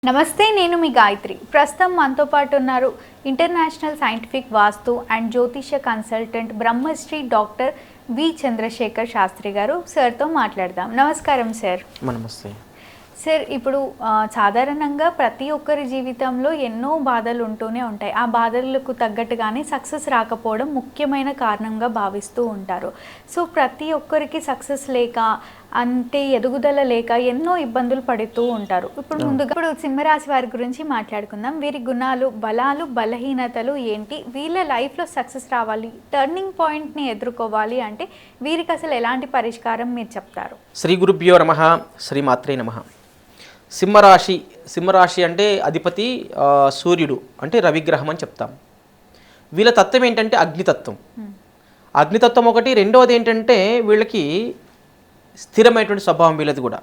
నమస్తే, నేను మీ గాయత్రి. ప్రస్తుతం మనతో పాటు ఉన్నారు international scientific vastu and Jyotisha consultant Brahmasri doctor V Chandrasekhar Sastri గారు. సార్తో మాట్లాడదాం. నమస్కారం సార్. నమస్తే సార్, ఇప్పుడు సాధారణంగా ప్రతి ఒక్కరి జీవితంలో ఎన్నో బాధలు ఉంటూనే ఉంటాయి. ఆ బాధలకు తగ్గట్టుగానే సక్సెస్ రాకపోవడం ముఖ్యమైన కారణంగా భావిస్తూ ఉంటారు. సో ప్రతి ఒక్కరికి సక్సెస్ లేక, అంటే ఎదుగుదల లేక ఎన్నో ఇబ్బందులు పడుతూ ఉంటారు. ఇప్పుడు సింహరాశి వారి గురించి మాట్లాడుకుందాం. వీరి గుణాలు, బలాలు, బలహీనతలు ఏంటి? వీళ్ళ లైఫ్లో సక్సెస్ రావాలి, టర్నింగ్ పాయింట్ని ఎదుర్కోవాలి అంటే వీరికి అసలు ఎలాంటి పరిష్కారం మీరు చెప్తారు? శ్రీ గురుభ్యో నమః, శ్రీమాత్రే నమః. సింహరాశి అంటే అధిపతి సూర్యుడు, అంటే రవిగ్రహం అని చెప్తాం. వీళ్ళ తత్వం ఏంటంటే అగ్నితత్వం ఒకటి. రెండవది ఏంటంటే వీళ్ళకి స్థిరమైనటువంటి స్వభావం వీళ్ళది కూడా.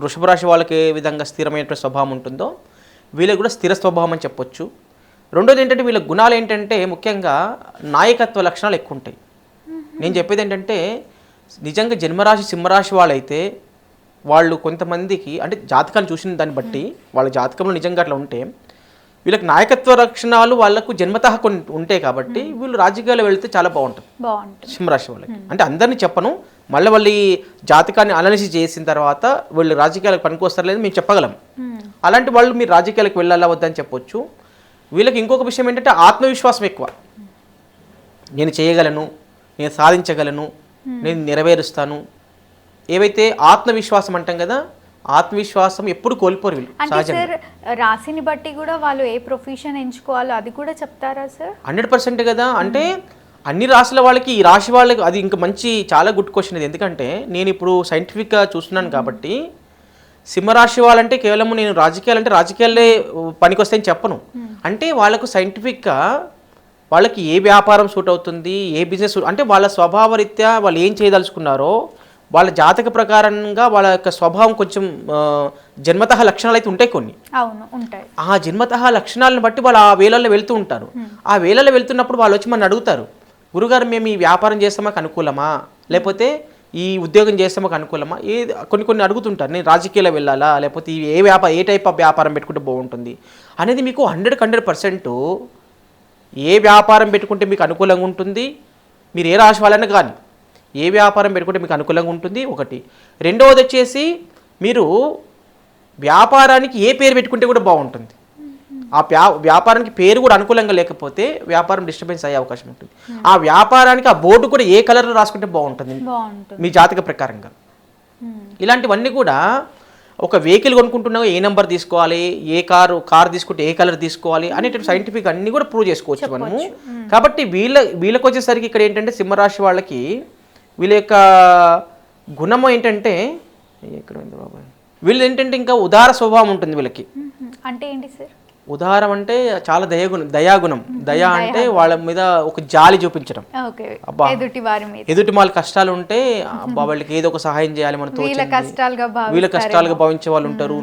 వృషభ రాశి వాళ్ళకి ఏ విధంగా స్థిరమైనటువంటి స్వభావం ఉంటుందో వీళ్ళకి కూడా స్థిర స్వభావం అని చెప్పొచ్చు. రెండోది ఏంటంటే వీళ్ళ గుణాలు ఏంటంటే ముఖ్యంగా నాయకత్వ లక్షణాలు ఎక్కువ ఉంటాయి. నేను చెప్పేది ఏంటంటే నిజంగా జన్మరాశి సింహరాశి వాళ్ళైతే వాళ్ళు కొంతమందికి అంటే జాతకాన్ని చూసిన దాన్ని బట్టి వాళ్ళ జాతకంలో నిజంగా అట్లా ఉంటే వీళ్ళకి నాయకత్వ లక్షణాలు వాళ్ళకు జన్మతః కొన్ని ఉంటాయి కాబట్టి వీళ్ళు రాజకీయాలు వెళితే చాలా బాగుంటుంది సింహరాశి వాళ్ళకి. అంటే అందరినీ చెప్పను, మళ్ళీ జాతకాన్ని అనాలిసిస్ చేసిన తర్వాత వీళ్ళు రాజకీయాలకు పనికొస్తారు లేదు మేము చెప్పగలం. అలాంటి వాళ్ళు మీరు రాజకీయాలకు వెళ్ళాలా వద్దని చెప్పొచ్చు. వీళ్ళకి ఇంకొక విషయం ఏంటంటే ఆత్మవిశ్వాసం ఎక్కువ. నేను చేయగలను, నేను సాధించగలను, నేను నెరవేరుస్తాను. ఏవైతే ఆత్మవిశ్వాసం అంటాం కదా, ఆత్మవిశ్వాసం ఎప్పుడు కోల్పోరు వీళ్ళు. సార్, రాశిని బట్టి కూడా వాళ్ళు ఏ ప్రొఫెషన్ ఎంచుకోవాలో అది కూడా చెప్తారా సార్? 100% కదా. అంటే అన్ని రాశుల వాళ్ళకి, ఈ రాశి వాళ్ళకి అది ఇంకా మంచి చాలా గుడ్ క్వశ్చన్ ఇది. ఎందుకంటే నేను ఇప్పుడు సైంటిఫిక్గా చూస్తున్నాను కాబట్టి సింహరాశి వాళ్ళంటే కేవలం నేను రాజకీయాలే పనికొస్తాయని చెప్పను. అంటే వాళ్ళకు సైంటిఫిక్గా వాళ్ళకి ఏ వ్యాపారం సూట్ అవుతుంది, ఏ బిజినెస్ అంటే వాళ్ళ స్వభావరీత్యా వాళ్ళు ఏం చేయదలుచుకున్నారో వాళ్ళ జాతక ప్రకారంగా వాళ్ళ యొక్క స్వభావం కొంచెం జన్మతః లక్షణాలు అయితే ఉంటాయి కొన్ని. ఆ జన్మతః లక్షణాలను బట్టి వాళ్ళు ఆ వేళల్లో వెళ్తూ ఉంటారు. ఆ వేళల్లో వెళ్తున్నప్పుడు వాళ్ళు వచ్చి మనం అడుగుతారు, గురుగారు మేము ఈ వ్యాపారం చేస్తే మాకు అనుకూలమా, లేకపోతే ఈ ఉద్యోగం చేస్తే మాకు అనుకూలమా, కొన్ని అడుగుతుంటారు. నేను రాజకీయాల్లో వెళ్ళాలా, లేకపోతే ఏ టైప్ ఆఫ్ వ్యాపారం పెట్టుకుంటే బాగుంటుంది అనేది మీకు 100% ఏ వ్యాపారం పెట్టుకుంటే మీకు అనుకూలంగా ఉంటుంది, మీరు ఏ రాశి వాళ్ళని కానీ ఏ వ్యాపారం పెట్టుకుంటే మీకు అనుకూలంగా ఉంటుంది ఒకటి. రెండవది వచ్చేసి మీరు వ్యాపారానికి ఏ పేరు పెట్టుకుంటే కూడా బాగుంటుంది. ఆ వ్యాపారానికి పేరు కూడా అనుకూలంగా లేకపోతే వ్యాపారం డిస్టర్బెన్స్ అయ్యే అవకాశం ఉంటుంది. ఆ వ్యాపారానికి ఆ బోర్డు కూడా ఏ కలర్లో రాసుకుంటే బాగుంటుంది మీ జాతక ప్రకారంగా. ఇలాంటివన్నీ కూడా ఒక వెహికల్ కొనుక్కుంటున్నా ఏ నెంబర్ తీసుకోవాలి, ఏ కారు తీసుకుంటే ఏ కలర్ తీసుకోవాలి అనేటువంటి సైంటిఫిక్ అన్నీ కూడా ప్రూవ్ చేసుకోవచ్చు మనము. కాబట్టి వీళ్ళకి వచ్చేసరికి ఇక్కడ ఏంటంటే సింహరాశి వాళ్ళకి వీళ్ళ యొక్క గుణము ఏంటంటే వీళ్ళు ఏంటంటే ఇంకా ఉదార స్వభావం ఉంటుంది వీళ్ళకి. అంటే ఏంటి సార్? ఉదారం అంటే చాలా దయాగుణం. దయ అంటే వాళ్ళ మీద ఒక జాలి చూపించడం. ఎదుటి వాళ్ళ కష్టాలు ఉంటే వాళ్ళకి ఏదో ఒక సహాయం చేయాలి, మనతో వీళ్ళ కష్టాలుగా భావించే వాళ్ళు ఉంటారు.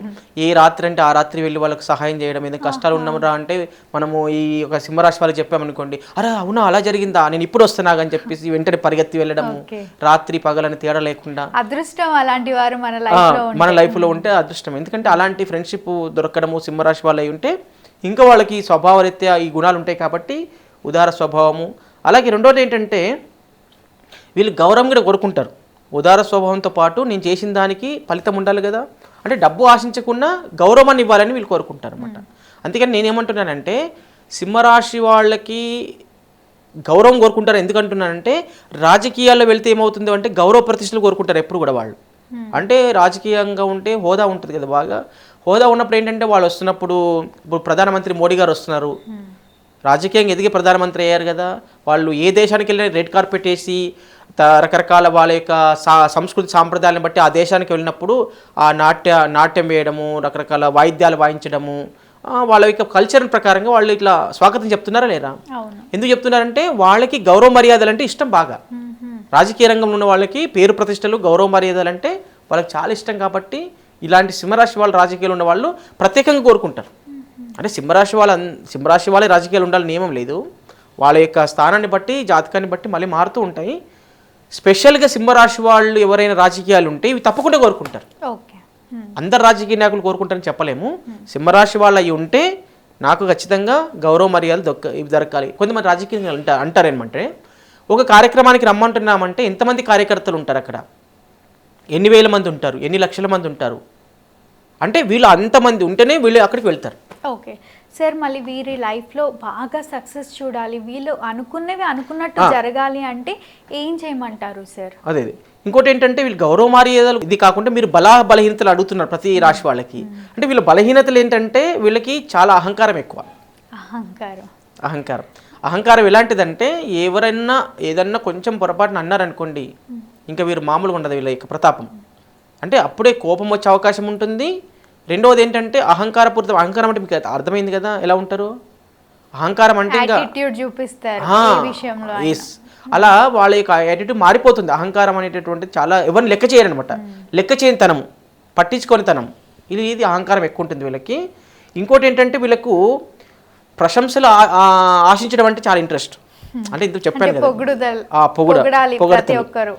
ఏ రాత్రి అంటే ఆ రాత్రి వెళ్ళి వాళ్ళకి సహాయం చేయడం. ఏదైనా కష్టాలు ఉన్నమరా అంటే మనము ఈ ఒక సింహరాశి వాళ్ళకి చెప్పామనుకోండి, అరే అవునా అలా జరిగిందా, నేను ఇప్పుడు వస్తున్నా అని చెప్పేసి వెంటనే పరిగెత్తి వెళ్ళడము, రాత్రి పగలని తేడా లేకుండా. అదృష్టం అలాంటి వారు మన లైఫ్ లో ఉంటే అదృష్టం. ఎందుకంటే అలాంటి ఫ్రెండ్షిప్ దొరకడము సింహరాశి వాళ్ళు అయి ఉంటే ఇంకా వాళ్ళకి స్వభావరీత్యా ఈ గుణాలు ఉంటాయి కాబట్టి ఉదార స్వభావము. అలాగే రెండోది ఏంటంటే వీళ్ళు గౌరవం కూడా కోరుకుంటారు. ఉదార స్వభావంతో పాటు నేను చేసిన దానికి ఫలితం ఉండాలి కదా, అంటే డబ్బు ఆశించకుండా గౌరవాన్ని ఇవ్వాలని వీళ్ళు కోరుకుంటారు అనమాట. అందుకని నేనేమంటున్నానంటే సింహరాశి వాళ్ళకి గౌరవం కోరుకుంటారు. ఎందుకంటున్నానంటే రాజకీయాల్లో వెళ్తే ఏమవుతుంది అంటే గౌరవ ప్రతిష్టలు కోరుకుంటారు ఎప్పుడు కూడా వాళ్ళు. అంటే రాజకీయంగా ఉంటే హోదా ఉంటుంది కదా, బాగా హోదా ఉన్నప్పుడు ఏంటంటే వాళ్ళు వస్తున్నప్పుడు, ఇప్పుడు ప్రధానమంత్రి మోడీ గారు వస్తున్నారు, రాజకీయంగా ఎదిగే ప్రధానమంత్రి అయ్యారు కదా, వాళ్ళు ఏ దేశానికి వెళ్ళినా రెడ్ కార్పెట్ వేసి రకరకాల వాళ్ళ యొక్క సంస్కృతి సాంప్రదాయాలను బట్టి ఆ దేశానికి వెళ్ళినప్పుడు ఆ నాట్యం వేయడము, రకరకాల వాయిద్యాలు వాయించడము, వాళ్ళ యొక్క కల్చర్ ప్రకారంగా వాళ్ళు ఇట్లా స్వాగతం చెప్తున్నారా లేరా? ఎందుకు చెప్తున్నారంటే వాళ్ళకి గౌరవ మర్యాదలు అంటే ఇష్టం బాగా. రాజకీయ రంగంలో ఉన్న వాళ్ళకి పేరు ప్రతిష్టలు, గౌరవ మర్యాదలు అంటే వాళ్ళకి చాలా ఇష్టం కాబట్టి ఇలాంటి సింహరాశి వాళ్ళు రాజకీయాలు ఉన్న వాళ్ళు ప్రత్యేకంగా కోరుకుంటారు. అంటే సింహరాశి వాళ్ళే రాజకీయాలు ఉండాలని నియమం లేదు. వాళ్ళ యొక్క స్థానాన్ని బట్టి, జాతకాన్ని బట్టి మళ్ళీ మారుతూ ఉంటాయి. స్పెషల్గా సింహరాశి వాళ్ళు ఎవరైనా రాజకీయాలు ఉంటే ఇవి తప్పకుండా కోరుకుంటారు. అందరు రాజకీయ నాయకులు కోరుకుంటారని చెప్పలేము. సింహరాశి వాళ్ళు అయి ఉంటే నాకు ఖచ్చితంగా గౌరవ మర్యాదలు దొరకాలి. కొంతమంది రాజకీయ అంటారేమంటే ఒక కార్యక్రమానికి రమ్మంటున్నామంటే ఎంతమంది కార్యకర్తలు ఉంటారు అక్కడ, ఎన్ని వేల మంది ఉంటారు, ఎన్ని లక్షల మంది ఉంటారు అంటే వీళ్ళు అంతమంది ఉంటేనే వీళ్ళు అక్కడికి వెళ్తారు. ఓకే సార్, మళ్ళీ వీరి లైఫ్లో బాగా సక్సెస్ చూడాలి, వీళ్ళు అనుకున్నవి అనుకున్నట్టు జరగాలి అంటే ఏం చేయమంటారు సార్? అదే ఇంకోటి ఏంటంటే వీళ్ళు గౌరవ మర్యాదలు ఇది కాకుండా మీరు బలహీనతలు అడుగుతున్నారు ప్రతి రాశి వాళ్ళకి. అంటే వీళ్ళ బలహీనతలు ఏంటంటే వీళ్ళకి చాలా అహంకారం ఎక్కువ. అహంకారం ఎలాంటిదంటే ఎవరైనా ఏదన్నా కొంచెం పొరపాటున అన్నారనుకోండి ఇంకా వీరు మామూలుగా ఉండదు వీళ్ళ యొక్క ప్రతాపం. అంటే అప్పుడే కోపం వచ్చే అవకాశం ఉంటుంది. రెండవది ఏంటంటే అహంకారం అంటే మీకు అర్థమైంది కదా ఎలా ఉంటారు. అహంకారం అంటే అలా వాళ్ళ యొక్క యాటిట్యూడ్ మారిపోతుంది. అహంకారం అనేటటువంటి చాలా ఎవరిని లెక్క చేయరనమాట. లెక్క చేయని తనం, పట్టించుకొని తనం, ఇది అహంకారం ఎక్కువ ఉంటుంది వీళ్ళకి. ఇంకోటి ఏంటంటే వీళ్ళకు ప్రశంసలు ఆశించడం అంటే చాలా ఇంట్రెస్ట్. అంటే ఇంత చెప్పాను కదా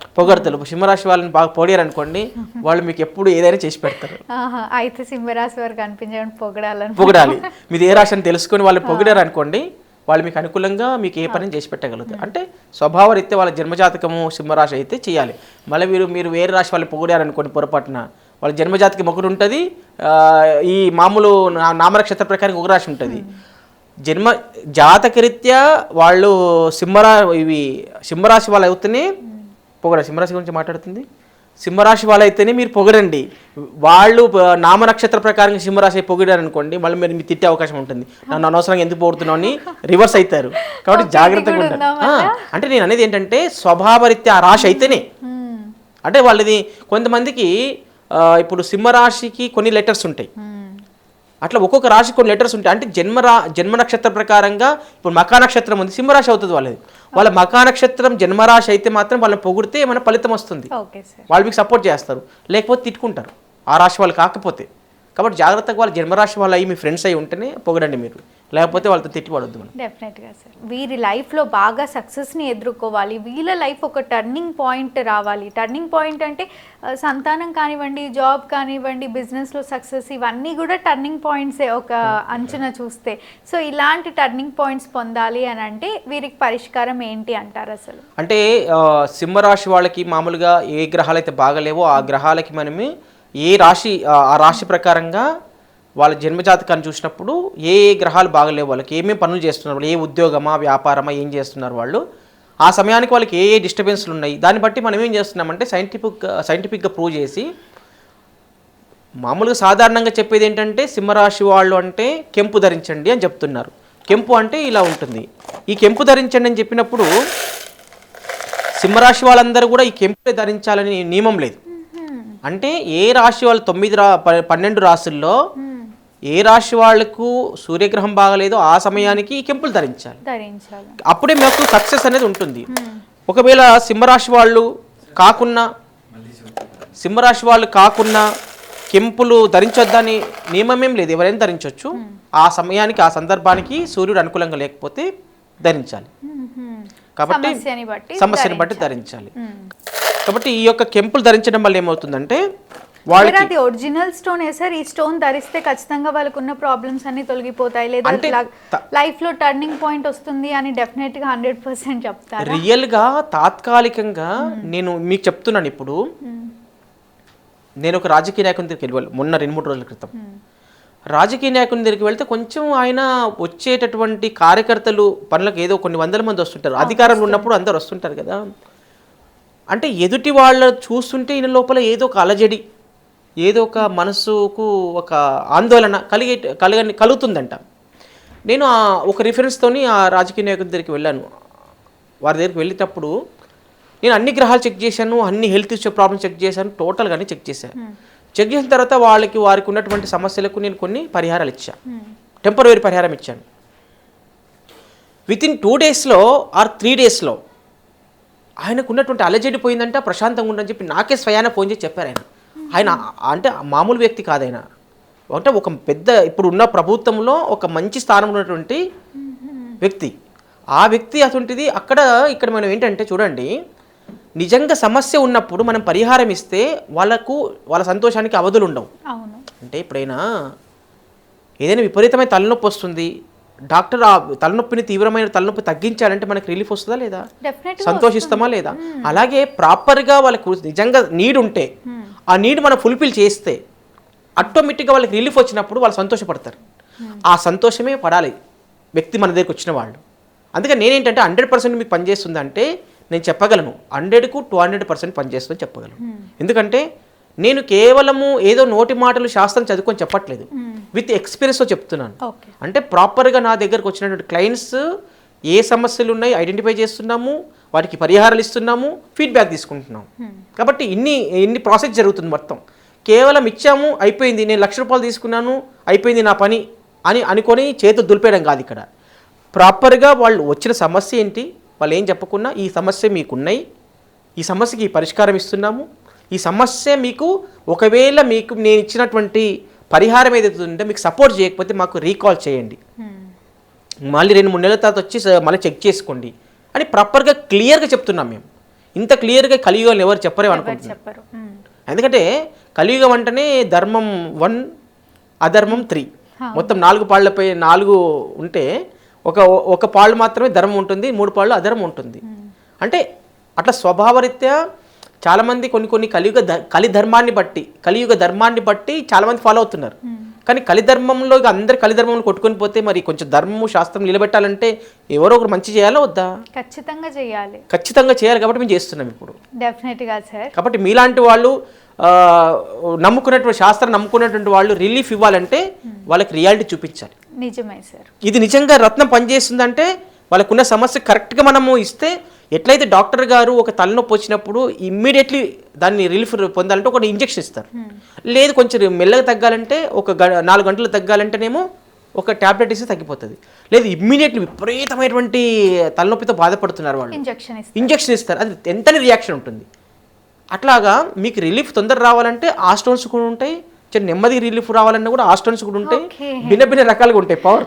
పొగడతలు. సింహరాశి వాళ్ళని బాగా పొడిగారు అనుకోండి వాళ్ళు మీకు ఎప్పుడు ఏదైనా చేసి పెడతారు. అయితే సింహరాశి వారు కనిపించడం పొగడాలి. మీది ఏ రాశి అని తెలుసుకొని వాళ్ళు పొగిడారు అనుకోండి వాళ్ళు మీకు అనుకూలంగా మీకు ఏ పని చేసి పెట్టగలుగుతారు. అంటే స్వభావరీత్యా వాళ్ళ జన్మజాతకము సింహరాశి అయితే చేయాలి. మళ్ళీ మీరు వేరే రాశి వాళ్ళు పొగిడారు అనుకోండి పొరపాటున వాళ్ళ జన్మజాతకం ఒకటి ఉంటుంది, ఈ మామూలు నామనక్షత్ర ప్రకారం ఒక రాశి ఉంటుంది. జన్మ జాతకరీత్యా వాళ్ళు సింహరాశి వాళ్ళు అయితేనే సింహరాశి గురించి మాట్లాడుతుంది. సింహరాశి వాళ్ళు అయితేనే మీరు పొగడండి. వాళ్ళు నామనక్షత్ర ప్రకారం సింహరాశి పొగిడారు అనుకోండి మళ్ళీ మీరు తిట్టే అవకాశం ఉంటుంది. నన్ను అనవసరంగా ఎందుకు పొగుడుతున్నావు అని రివర్స్ అవుతారు. కాబట్టి జాగ్రత్తగా ఉంటారు. అంటే నేను అనేది ఏంటంటే స్వభావరీత్యా ఆ రాశి అయితేనే. అంటే వాళ్ళది కొంతమందికి ఇప్పుడు సింహరాశికి కొన్ని లెటర్స్ ఉంటాయి, అట్లా ఒక్కొక్క రాశి కొన్ని లెటర్స్ ఉంటాయి. అంటే జన్మ నక్షత్ర ప్రకారంగా ఇప్పుడు మకా నక్షత్రం ఉంది, సింహరాశి అవుతుంది వాళ్ళది. వాళ్ళ మకా నక్షత్రం జన్మరాశి అయితే మాత్రం వాళ్ళని పొగిడితే ఏమైనా ఫలితం వస్తుంది, వాళ్ళు మీకు సపోర్ట్ చేస్తారు. లేకపోతే తిట్టుకుంటారు ఆ రాశి వాళ్ళు కాకపోతే. కాబట్టి జాగ్రత్తగా వాళ్ళ జన్మరాశి వాళ్ళు అయ్యి మీ ఫ్రెండ్స్ అయ్యి ఉంటేనే పొగడండి మీరు, లేకపోతే వాళ్ళతో తిట్టిపడొద్దు. మనం డెఫినెట్గా సార్ వీరి లైఫ్లో బాగా సక్సెస్ని ఎదుర్కోవాలి, వీళ్ళ లైఫ్ ఒక టర్నింగ్ పాయింట్ రావాలి. టర్నింగ్ పాయింట్ అంటే సంతానం కానివ్వండి, జాబ్ కానివ్వండి, బిజినెస్లో సక్సెస్, ఇవన్నీ కూడా టర్నింగ్ పాయింట్సే ఒక అంచనా చూస్తే. సో ఇలాంటి టర్నింగ్ పాయింట్స్ పొందాలి అని అంటే వీరికి పరిష్కారం ఏంటి అంటారు అసలు? అంటే సింహరాశి వాళ్ళకి మామూలుగా ఏ గ్రహాలు అయితే బాగలేవో ఆ గ్రహాలకి మనమే ఏ రాశి ఆ రాశి ప్రకారంగా వాళ్ళ జన్మజాతకాన్ని చూసినప్పుడు ఏ గ్రహాలు బాగలేవు, వాళ్ళకి ఏమేమి పనులు చేస్తున్నారు, వాళ్ళు ఏ ఉద్యోగమా వ్యాపారమా ఏం చేస్తున్నారు వాళ్ళు, ఆ సమయానికి వాళ్ళకి ఏ డిస్టర్బెన్స్లు ఉన్నాయి, దాన్ని బట్టి మనం ఏం చేస్తున్నామంటే సైంటిఫిక్గా ప్రూవ్ చేసి మామూలుగా సాధారణంగా చెప్పేది ఏంటంటే సింహరాశి వాళ్ళు అంటే కెంపు ధరించండి అని చెప్తున్నారు. కెంపు అంటే ఇలా ఉంటుంది. ఈ కెంపు ధరించండి అని చెప్పినప్పుడు సింహరాశి వాళ్ళందరూ కూడా ఈ కెంపునే ధరించాలని నియమం లేదు. అంటే ఏ రాశి వాళ్ళు 12 రాశుల్లో ఏ రాశి వాళ్లకు సూర్యగ్రహం బాగలేదో ఆ సమయానికి ఈ కెంపులు ధరించాలి. అప్పుడే మీకు సక్సెస్ అనేది ఉంటుంది. ఒకవేళ సింహరాశి వాళ్ళు కాకున్నా కెంపులు ధరించొద్దని నియమమేం లేదు, ఎవరైనా ధరించవచ్చు. ఆ సమయానికి ఆ సందర్భానికి సూర్యుడు అనుకూలంగా లేకపోతే ధరించాలి. కాబట్టి సమస్యని బట్టి ధరించాలి. కాబట్టి ఈ యొక్క కెంపులు ధరించడం వల్ల ఏమవుతుందంటే వాళ్ళకి ఒరిజినల్ స్టోన్ సార్, ఈ స్టోన్ ధరిస్తే ఖచ్చితంగా వాళ్ళకు ఉన్న ప్రాబ్లమ్స్ అన్ని తొలగిపోతాయి, లేదా లైఫ్ లో టర్నింగ్ పాయింట్ వస్తుంది అని డెఫినెట్ గా 100% చెప్తారు. రియల్ గా తాత్కాలికంగా నేను మీకు చెప్తున్నాను. ఇప్పుడు నేను ఒక రాజకీయ నాయకుని దగ్గరికి వెళ్ళి మొన్న 2-3 రోజుల క్రితం రాజకీయ నాయకుని దగ్గరికి వెళ్తే కొంచెం ఆయన వచ్చేటటువంటి కార్యకర్తలు పనులకు ఏదో కొన్ని వందల మంది వస్తుంటారు. అధికారంలో ఉన్నప్పుడు అందరు వస్తుంటారు కదా. అంటే ఎదుటి వాళ్ళు చూస్తుంటే ఈయన లోపల ఏదో ఒక అలజడి, ఏదో ఒక మనసుకు ఒక ఆందోళన కలుగుతుందంట. నేను ఒక రిఫరెన్స్తోని ఆ రాజకీయ నాయకుడి దగ్గరికి వెళ్ళాను. వారి దగ్గరికి వెళ్ళేటప్పుడు నేను అన్ని గ్రహాలు చెక్ చేశాను, అన్ని హెల్త్ ఇష్యూ ప్రాబ్లమ్స్ చెక్ చేశాను, టోటల్గానే చెక్ చేశాను. చెక్ చేసిన తర్వాత వారికి ఉన్నటువంటి సమస్యలకు నేను కొన్ని పరిహారాలు ఇచ్చాను, టెంపరరీ పరిహారం ఇచ్చాను. వితిన్ 2 డేస్లో ఆర్ 3 డేస్లో ఆయనకు ఉన్నటువంటి అలజడి పోయిందంటే ప్రశాంతంగా ఉండని చెప్పి నాకే స్వయాన ఫోన్ చేసి చెప్పారు. ఆయన అంటే మామూలు వ్యక్తి కాదు, ఆయన అంటే ఒక పెద్ద ఇప్పుడు ఉన్న ప్రభుత్వంలో ఒక మంచి స్థానంలో ఉన్నటువంటి వ్యక్తి. ఆ వ్యక్తి అటువంటిది ఇక్కడ మనం ఏంటంటే చూడండి, నిజంగా సమస్య ఉన్నప్పుడు మనం పరిహారం ఇస్తే వాళ్ళ సంతోషానికి అవధులు ఉండవు. అవును. అంటే ఎప్పుడైనా ఏదైనా విపరీతమైన తలనొప్పి వస్తుంది, డాక్టర్ ఆ తలనొప్పిని తీవ్రమైన తలనొప్పి తగ్గించాలంటే మనకి రిలీఫ్ వస్తుందా లేదా, సంతోషిస్తామా లేదా? అలాగే ప్రాపర్గా వాళ్ళకు నిజంగా నీడ్ ఉంటే ఆ నీడ్ మనం ఫుల్ఫిల్ చేస్తే ఆటోమేటిక్గా వాళ్ళకి రిలీఫ్ వచ్చినప్పుడు వాళ్ళు సంతోషపడతారు. ఆ సంతోషమే పడాలి వ్యక్తి మన దగ్గరికి వచ్చిన వాళ్ళు. అందుకని నేనేంటంటే 100% మీకు పనిచేస్తుందంటే నేను చెప్పగలను 100కు 200% పనిచేస్తుందని చెప్పగలను. ఎందుకంటే నేను కేవలము ఏదో నోటి మాటలు శాస్త్రం చదువుకొని చెప్పట్లేదు, విత్ ఎక్స్పీరియన్స్తో చెప్తున్నాను. అంటే ప్రాపర్గా నా దగ్గరకు వచ్చినటువంటి క్లయింట్స్ ఏ సమస్యలు ఉన్నాయి ఐడెంటిఫై చేస్తున్నాము, వాటికి పరిహారాలు ఇస్తున్నాము, ఫీడ్బ్యాక్ తీసుకుంటున్నాము. కాబట్టి ఇన్ని ప్రాసెస్ జరుగుతుంది. మొత్తం కేవలం ఇచ్చాము అయిపోయింది, నేను ₹1,00,000 తీసుకున్నాను అయిపోయింది నా పని అని అనుకొని చేతులు దులిపేయడం కాదు. ఇక్కడ ప్రాపర్గా వాళ్ళు వచ్చిన సమస్య ఏంటి, వాళ్ళు ఏం చెప్పకున్నా ఈ సమస్య మీకున్నాయి, ఈ సమస్యకి ఈ పరిష్కారం ఇస్తున్నాము, ఈ సమస్య మీకు ఒకవేళ మీకు నేను ఇచ్చినటువంటి పరిహారం ఏదైతే ఉందో మీకు సపోర్ట్ చేయకపోతే మాకు రీకాల్ చేయండి, మళ్ళీ 2-3 నెలల తర్వాత వచ్చి మళ్ళీ చెక్ చేసుకోండి అని ప్రాపర్గా క్లియర్గా చెప్తున్నాం మేము. ఇంత క్లియర్గా కలియుగం ఎవరు చెప్పరేమో అనుకుంటున్నారు. ఎందుకంటే కలియుగం అంటేనే ధర్మం 1 అధర్మం 3, మొత్తం 4 పాళ్ళపై 4 ఉంటే ఒక పాళ్ళు మాత్రమే ధర్మం ఉంటుంది, 3 పాళ్ళు అధర్మం ఉంటుంది. అంటే అట్లా స్వభావరీత్యా చాలామంది కొన్ని కలియుగ ధర్మాన్ని బట్టి చాలామంది ఫాలో అవుతున్నారు. కానీ కలిధర్మంలో ఇక అందరు కలిధర్మంలో కొట్టుకొని పోతే మరి కొంచెం ధర్మము శాస్త్రం నిలబెట్టాలంటే ఎవరో ఒకరు మంచి చేయాలా వద్దా? ఖచ్చితంగా చేయాలి కాబట్టి మేము చేస్తున్నాం ఇప్పుడు. డెఫినెట్గా సార్. కాబట్టి మీలాంటి వాళ్ళు నమ్ముకున్నటువంటి శాస్త్రం నమ్ముకున్నటువంటి వాళ్ళు రిలీఫ్ ఇవ్వాలంటే వాళ్ళకి రియాలిటీ చూపించాలి. నిజమే సార్. ఇది నిజంగా రత్నం పనిచేస్తుందంటే వాళ్ళకున్న సమస్య కరెక్ట్గా మనము ఇస్తే, ఎట్లయితే డాక్టర్ గారు ఒక తలనొప్పి వచ్చినప్పుడు ఇమ్మీడియట్లీ దాన్ని రిలీఫ్ పొందాలంటే ఒక ఇంజెక్షన్ ఇస్తారు, లేదు కొంచెం మెల్లగా తగ్గాలంటే 4 గంటలు తగ్గాలంటేనేమో ఒక ట్యాబ్లెట్ ఇస్తే తగ్గిపోతుంది, లేదు ఇమ్మీడియట్లీ విపరీతమైనటువంటి తలనొప్పితో బాధపడుతున్నారు వాళ్ళు ఇంజెక్షన్ ఇస్తారు, అది ఎంతని రియాక్షన్ ఉంటుంది. అట్లాగా మీకు రిలీఫ్ తొందర రావాలంటే ఆ స్టోన్స్ కూడా ఉంటాయి, నెమ్మది రిలీఫ్ రావాలన్నా కూడా ఆ స్టోన్స్ కూడా ఉంటాయి, భిన్న రకాలుగా ఉంటాయి. పవర్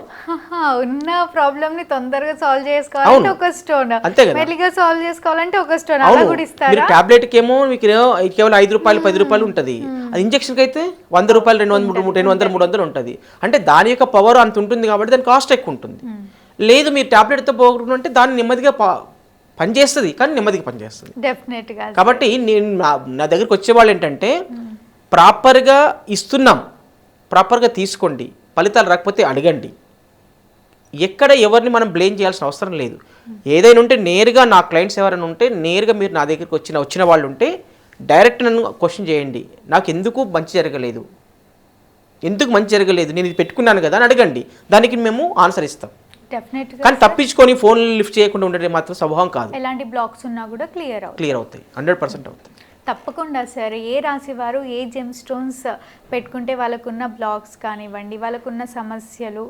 ఉన్న ప్రాబ్లమ్ ని తొందరగా సాల్వ్ చేసుకోవాలంటే ఒక స్టోన్, అంతే కదా, మెల్లిగా సాల్వ్ చేసుకోవాలంటే ఒక స్టోన్ అలా కూడా ఇస్తారా? మీరు టాబ్లెట్ కేమో మీకు కేవలం ₹5 ₹10 ఉంటుంది, అది ఇంజెక్షన్ కి అయితే ₹100 200 300 ఉంటుంది. అంటే దాని యొక్క పవర్ అంత ఉంటుంది కాబట్టి దాని కాస్ట్ ఎక్కువ ఉంటుంది. లేదు మీరు టాబ్లెట్తో పోగొట్టుకుంటే దాన్ని నెమ్మదిగా పనిచేస్తుంది, కానీ నెమ్మదిగా పనిచేస్తుంది డెఫినెట్గా. కాబట్టి నేను నా దగ్గరికి వచ్చేవాళ్ళు ఏంటంటే ప్రాపర్గా ఇస్తున్నాం, ప్రాపర్గా తీసుకోండి, ఫలితాలు రాకపోతే అడగండి. ఎక్కడ ఎవరిని మనం బ్లేమ్ చేయాల్సిన అవసరం లేదు. ఏదైనా ఉంటే నేరుగా నా క్లయింట్స్ ఎవరైనా ఉంటే నేరుగా మీరు నా దగ్గరికి వచ్చిన వాళ్ళు ఉంటే డైరెక్ట్ నన్ను క్వశ్చన్ చేయండి, నాకు ఎందుకు మంచి జరగలేదు, నేను ఇది పెట్టుకున్నాను కదా అని అడగండి, దానికి మేము ఆన్సర్ ఇస్తాం. కానీ తప్పించుకొని ఫోన్ లిఫ్ట్ చేయకుండా ఉండడం మాత్రం స్వభావం కాదు. ఎలాంటి బ్లాక్స్ ఉన్నా కూడా క్లియర్ అవుతాయి, 100% అవుతాయి. తప్పకుండా సార్. ఏ రాశి వారు ఏ జెమ్ స్టోన్స్ పెట్టుకుంటే వాళ్ళకున్న బ్లాక్స్ కానివ్వండి, వాళ్ళకున్న సమస్యలు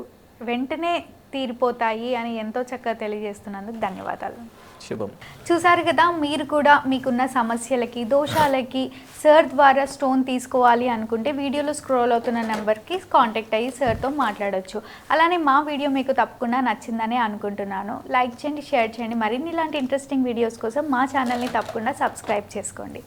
వెంటనే తీరిపోతాయి అని ఎంతో చక్కగా తెలియజేస్తున్నందుకు ధన్యవాదాలు. శుభం. చూసారు కదా, మీరు కూడా మీకున్న సమస్యలకి దోషాలకి సార్ ద్వారా స్టోన్ తీసుకోవాలి అనుకుంటే వీడియోలో స్క్రోల్ అవుతున్న నెంబర్కి కాంటాక్ట్ అయ్యి సార్తో మాట్లాడొచ్చు. అలానే మా వీడియో మీకు తప్పకుండా నచ్చిందని అనుకుంటున్నాను. లైక్ చేయండి, షేర్ చేయండి. మరిన్ని ఇలాంటి ఇంట్రెస్టింగ్ వీడియోస్ కోసం మా ఛానల్ని తప్పకుండా సబ్స్క్రైబ్ చేసుకోండి.